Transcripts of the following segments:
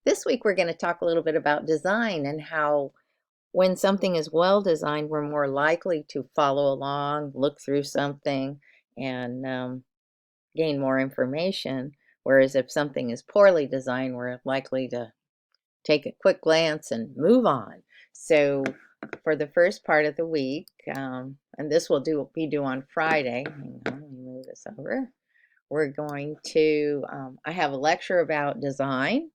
This week we're going to talk a little bit about design and how when something is well designed, we're more likely to follow along, look through something, and gain more information. Whereas if something is poorly designed, we're likely to take a quick glance and move on. So for the first part of the week, and this will be due on Friday. Hang on, let me move this over. We're going to, I have a lecture about design,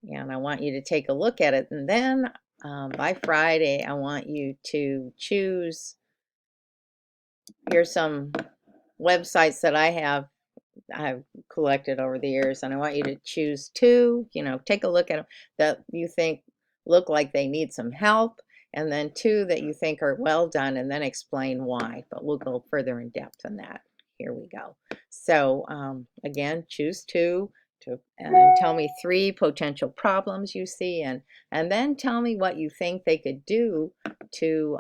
and I want you to take a look at it. And then by Friday, I want you to choose. Here's some websites that I've collected over the years, and I want you to choose two. Take a look at them that you think look like they need some help, and then two that you think are well done, and then explain why. But we'll go further in depth than that. Here we go. So again, choose two and tell me three potential problems you see, and then tell me what you think they could do to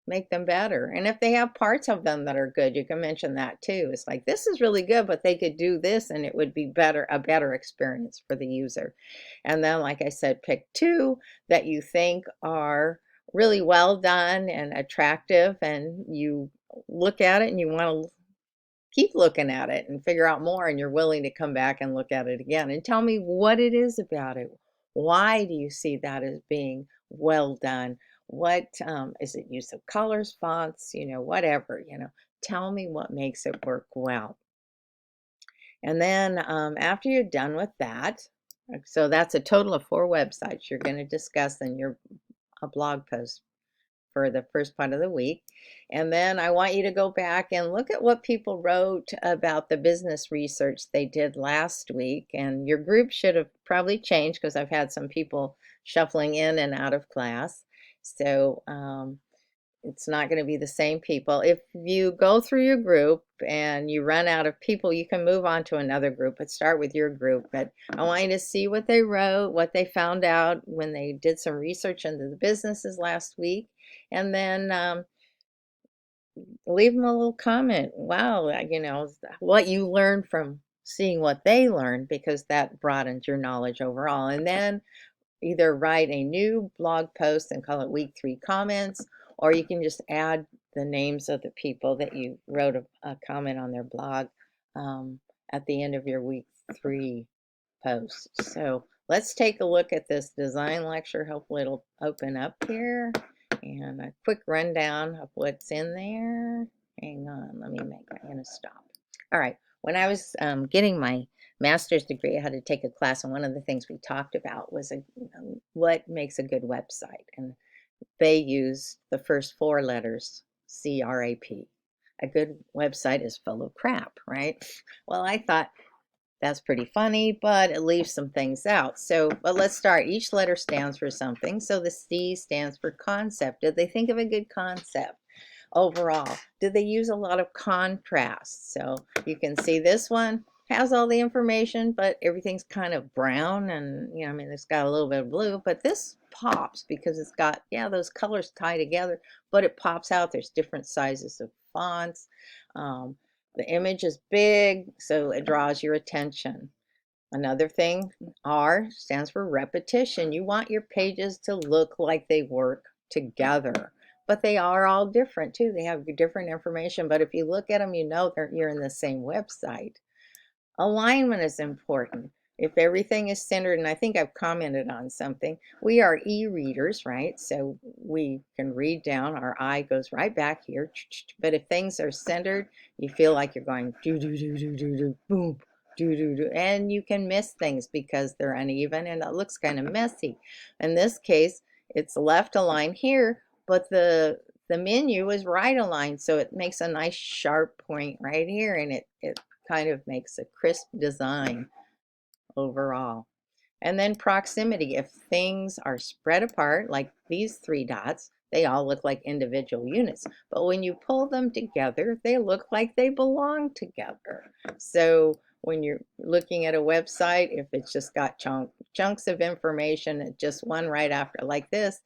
make them better. And if they have parts of them that are good, you can mention that too. It's like, this is really good, but they could do this and it would be a better experience for the user. And then, like I said, pick two that you think are really well done and attractive, and you look at it and you want to keep looking at it and figure out more, and you're willing to come back and look at it again and tell me what it is about it. Why do you see that as being well done? What is it? Use of colors, fonts, whatever, tell me what makes it work well. And then after you're done with that, so that's a total of 4 websites you're going to discuss in your blog post for the first part of the week. And then I want you to go back and look at what people wrote about the business research they did last week. And your group should have probably changed because I've had some people shuffling in and out of class. So it's not going to be the same people. If you go through your group and you run out of people, you can move on to another group, but start with your group. But I want you to see what they wrote, what they found out when they did some research into the businesses last week, and then leave them a little comment. Wow, what you learned from seeing what they learned, because that broadens your knowledge overall. And then either write a new blog post and call it week 3 comments, or you can just add the names of the people that you wrote a comment on their blog at the end of your week 3 post. So let's take a look at this design lecture. Hopefully it'll open up here, and a quick rundown of what's in there. Hang on, I'm going to stop. All right, when I was getting my master's degree, I had to take a class, and one of the things we talked about was what makes a good website, and they use the first 4 letters, CRAP. A good website is full of crap, right? Well, I thought that's pretty funny, but it leaves some things out. So, but let's start. Each letter stands for something. So the C stands for concept. Did they think of a good concept? Overall, did they use a lot of contrast? So you can see this one has all the information, but everything's kind of brown, and it's got a little bit of blue, but this pops because it's got, those colors tie together, but it pops out. There's different sizes of fonts. The image is big, so it draws your attention. Another thing, R stands for repetition. You want your pages to look like they work together, but they are all different too. They have different information, but if you look at them, you're in the same website. Alignment is important. If everything is centered, and I think I've commented on something, we are e-readers, right? So we can read down, our eye goes right back here. But if things are centered, you feel like you're going do do do do do do boom do do do, and you can miss things because they're uneven and it looks kind of messy. In this case, it's left aligned here, but the menu is right aligned, so it makes a nice sharp point right here, and it kind of makes a crisp design overall. And then proximity. If things are spread apart, like these 3 dots, they all look like individual units. But when you pull them together, they look like they belong together. So when you're looking at a website, if it's just got chunks of information, just one right after like this,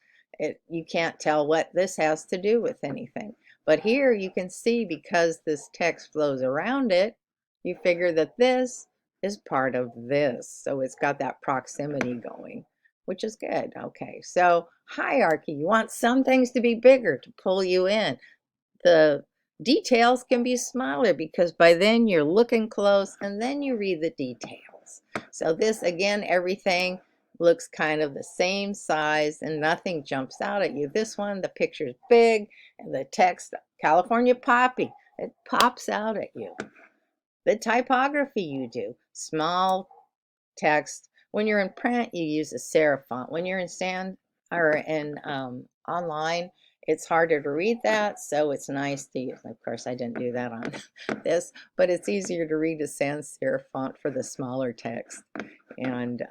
you can't tell what this has to do with anything. But here you can see, because this text flows around it, you figure that this is part of this. So it's got that proximity going, which is good. Okay, so hierarchy. You want some things to be bigger to pull you in. The details can be smaller because by then you're looking close and then you read the details. So this, again, everything looks kind of the same size and nothing jumps out at you. This one, the picture's big and the text, California poppy, it pops out at you. The typography you do, small text. When you're in print, you use a serif font. When you're in online, it's harder to read that, so it's nice to use. Of course, I didn't do that on this, but it's easier to read a sans serif font for the smaller text. And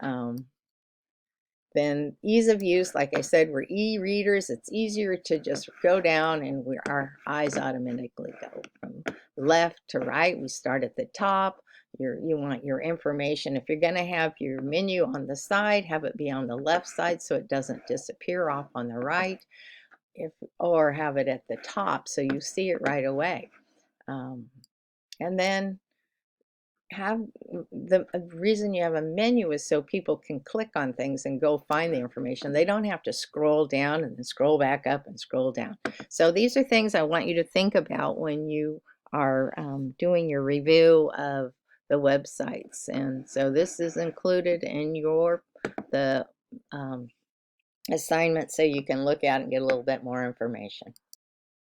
then ease of use, like I said, we're e-readers. It's easier to just go down and our eyes automatically go from left to right. We start at the top. You want your information. If you're going to have your menu on the side, have it be on the left side so it doesn't disappear off on the right. Or have it at the top so you see it right away. And then have the reason you have a menu is so people can click on things and go find the information. They don't have to scroll down and then scroll back up and scroll down. So these are things I want you to think about when you are doing your review of the websites. And so this is included in the assignment so you can look at it and get a little bit more information.